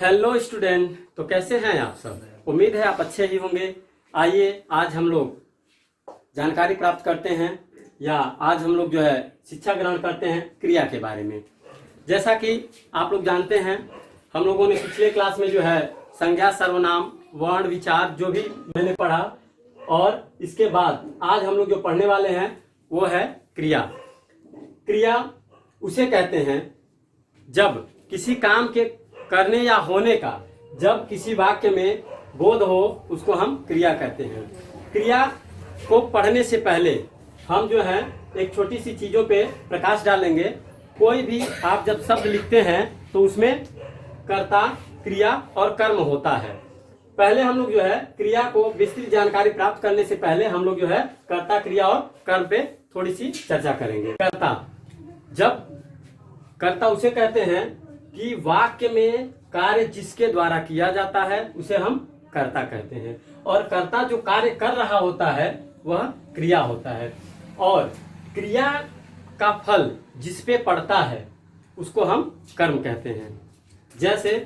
Hello student, तो कैसे हैं आप सब। उम्मीद है आप अच्छे ही होंगे। आइए आज हम लोग जानकारी प्राप्त करते हैं या आज हम लोग जो है शिक्षा ग्रहण करते हैं क्रिया के बारे में। जैसा कि आप लोग जानते हैं, हम लोगों ने पिछले क्लास में जो है संज्ञा, सर्वनाम, वर्ण, विचार जो भी मैंने पढ़ा, और इसके बाद आज हम लोग जो पढ़ने वाले हैं वो है क्रिया। क्रिया उसे कहते हैं जब किसी काम के करने या होने का जब किसी वाक्य में बोध हो, उसको हम क्रिया कहते हैं। क्रिया को पढ़ने से पहले हम जो है एक छोटी सी चीजों पे प्रकाश डालेंगे। कोई भी आप जब शब्द लिखते हैं तो उसमें कर्ता, क्रिया और कर्म होता है। पहले हम लोग जो है क्रिया को विस्तृत जानकारी प्राप्त करने से पहले हम लोग जो है कर्ता, क्रिया और कर्म पे थोड़ी सी चर्चा करेंगे। कर्ता, जब कर्ता उसे कहते हैं कि वाक्य में कार्य जिसके द्वारा किया जाता है उसे हम कर्ता कहते हैं, और कर्ता जो कार्य कर रहा होता है वह क्रिया होता है, और क्रिया का फल जिस पे पड़ता है उसको हम कर्म कहते हैं। जैसे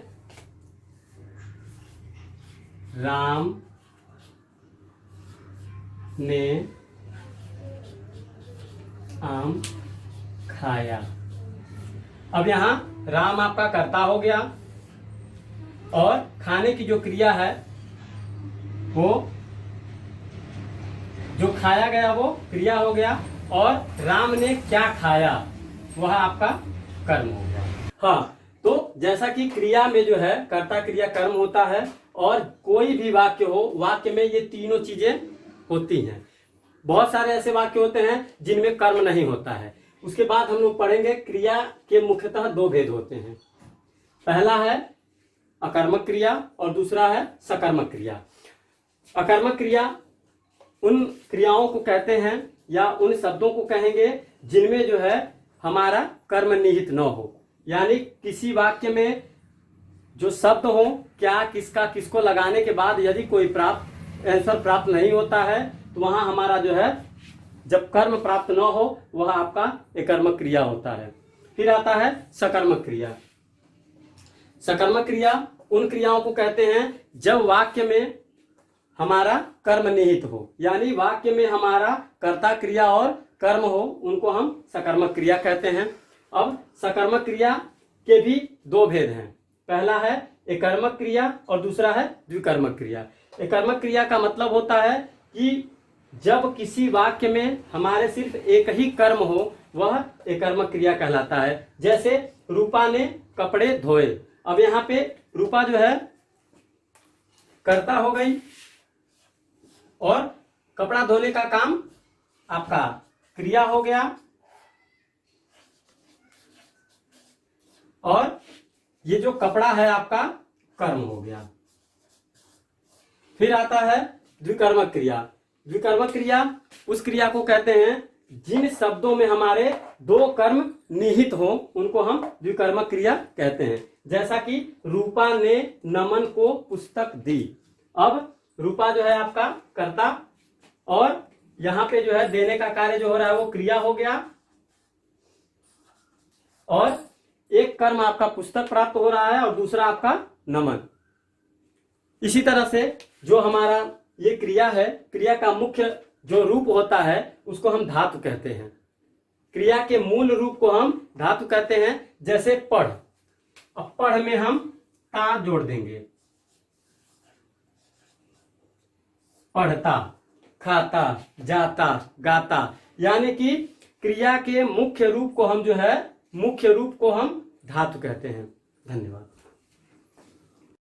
राम ने आम खाया। अब यहाँ राम आपका कर्ता हो गया और खाने की जो क्रिया है वो जो खाया गया वो क्रिया हो गया, और राम ने क्या खाया वह आपका कर्म हो गया। हाँ, तो जैसा कि क्रिया में जो है कर्ता, क्रिया, कर्म होता है, और कोई भी वाक्य हो, वाक्य में ये तीनों चीजें होती हैं। बहुत सारे ऐसे वाक्य होते हैं जिनमें कर्म नहीं होता है। उसके बाद हम लोग पढ़ेंगे क्रिया के मुख्यतः दो भेद होते हैं। पहला है अकर्मक क्रिया और दूसरा है सकर्मक क्रिया। अकर्मक क्रिया उन क्रियाओं को कहते हैं या उन शब्दों को कहेंगे जिनमें जो है हमारा कर्म निहित न हो, यानी किसी वाक्य में जो शब्द हो, क्या, किसका, किसको लगाने के बाद यदि कोई आंसर प्राप्त नहीं होता है तो वहां हमारा जो है जब कर्म प्राप्त न हो वह आपका अकर्मक क्रिया होता है। फिर आता है सकर्मक क्रिया। सकर्मक क्रिया उन क्रियाओं को कहते हैं जब वाक्य में हमारा कर्म निहित हो, यानी वाक्य में हमारा कर्ता, क्रिया और कर्म हो, उनको हम सकर्मक क्रिया कहते हैं। अब सकर्मक क्रिया के भी दो भेद हैं। पहला है एकर्मक क्रिया और दूसरा है द्विकर्मक क्रिया। एकर्मक क्रिया का मतलब होता है कि जब किसी वाक्य में हमारे सिर्फ एक ही कर्म हो वह एकर्मक क्रिया कहलाता है। जैसे रूपा ने कपड़े धोए। अब यहाँ पे रूपा जो है कर्ता हो गई और कपड़ा धोने का काम आपका क्रिया हो गया, और ये जो कपड़ा है आपका कर्म हो गया। फिर आता है द्विकर्मक क्रिया। द्विकर्मक क्रिया उस क्रिया को कहते हैं जिन शब्दों में हमारे दो कर्म निहित हो, उनको हम द्विकर्मक क्रिया कहते हैं। जैसा कि रूपा ने नमन को पुस्तक दी। अब रूपा जो है आपका कर्ता, और यहां पे जो है देने का कार्य जो हो रहा है वो क्रिया हो गया, और एक कर्म आपका पुस्तक प्राप्त हो रहा है और दूसरा आपका नमन। इसी तरह से जो हमारा ये क्रिया है, क्रिया का मुख्य जो रूप होता है उसको हम धातु कहते हैं। क्रिया के मूल रूप को हम धातु कहते हैं। जैसे पढ़, अब पढ़ में हम ता जोड़ देंगे। पढ़ता, खाता, जाता, गाता, यानी कि क्रिया के मुख्य रूप को हम जो है मुख्य रूप को हम धातु कहते हैं। धन्यवाद।